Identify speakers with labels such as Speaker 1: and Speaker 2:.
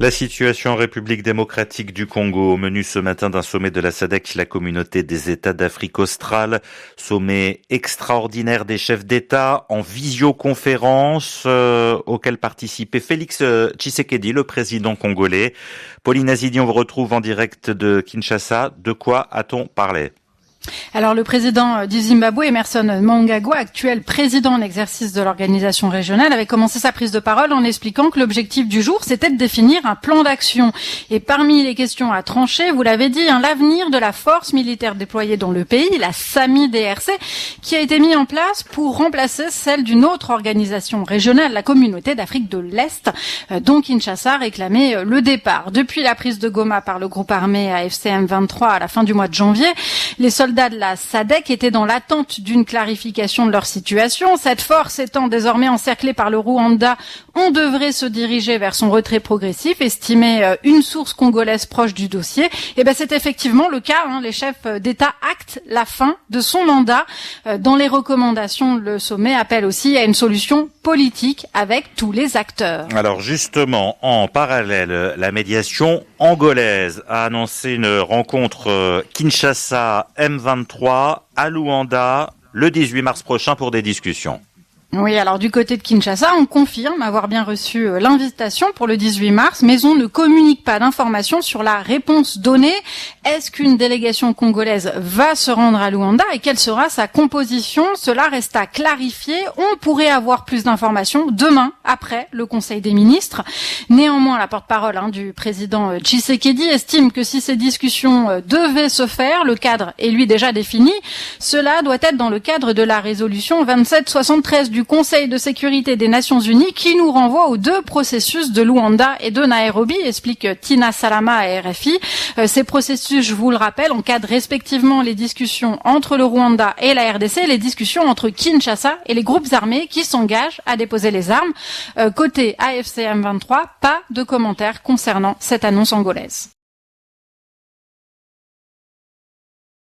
Speaker 1: La situation en République démocratique du Congo, au menu ce matin d'un sommet de la SADC, la communauté des États d'Afrique australe. Sommet extraordinaire des chefs d'État en visioconférence auquel participait Félix Tshisekedi, le président congolais. Pauline Azidi, on vous retrouve en direct de Kinshasa. De quoi a-t-on parlé ?
Speaker 2: Alors le président du Zimbabwe, Emmerson Mnangagwa, actuel président en exercice de l'organisation régionale, avait commencé sa prise de parole en expliquant que l'objectif du jour, c'était de définir un plan d'action. Et parmi les questions à trancher, vous l'avez dit, l'avenir de la force militaire déployée dans le pays, la SAMI-DRC, qui a été mise en place pour remplacer celle d'une autre organisation régionale, la communauté d'Afrique de l'Est, dont Kinshasa réclamait le départ. Depuis la prise de Goma par le groupe armé AFC M23 à la fin du mois de janvier, les soldats de la SADC étaient dans l'attente d'une clarification de leur situation. Cette force étant désormais encerclée par le Rwanda, on devrait se diriger vers son retrait progressif, estimait une source congolaise proche du dossier. Et c'est effectivement le cas. Les chefs d'État actent la fin de son mandat. Dans les recommandations, le sommet appelle aussi à une solution politique avec tous les acteurs.
Speaker 1: Alors justement, en parallèle, la médiation angolaise a annoncé une rencontre Kinshasa M23 à Luanda le 18 mars prochain pour des discussions.
Speaker 2: Oui, alors du côté de Kinshasa, on confirme avoir bien reçu l'invitation pour le 18 mars, mais on ne communique pas d'informations sur la réponse donnée. Est-ce qu'une délégation congolaise va se rendre à Luanda et quelle sera sa composition? Cela reste à clarifier. On pourrait avoir plus d'informations demain, après le Conseil des ministres. Néanmoins, la porte-parole du président Tshisekedi estime que si ces discussions devaient se faire, le cadre est lui déjà défini. Cela doit être dans le cadre de la résolution 2773 du Conseil de sécurité des Nations Unies qui nous renvoie aux deux processus de Luanda et de Nairobi, explique Tina Salama à RFI. Ces processus, je vous le rappelle, encadrent respectivement les discussions entre le Rwanda et la RDC, les discussions entre Kinshasa et les groupes armés qui s'engagent à déposer les armes. Côté AFC M23, pas de commentaires concernant cette annonce angolaise.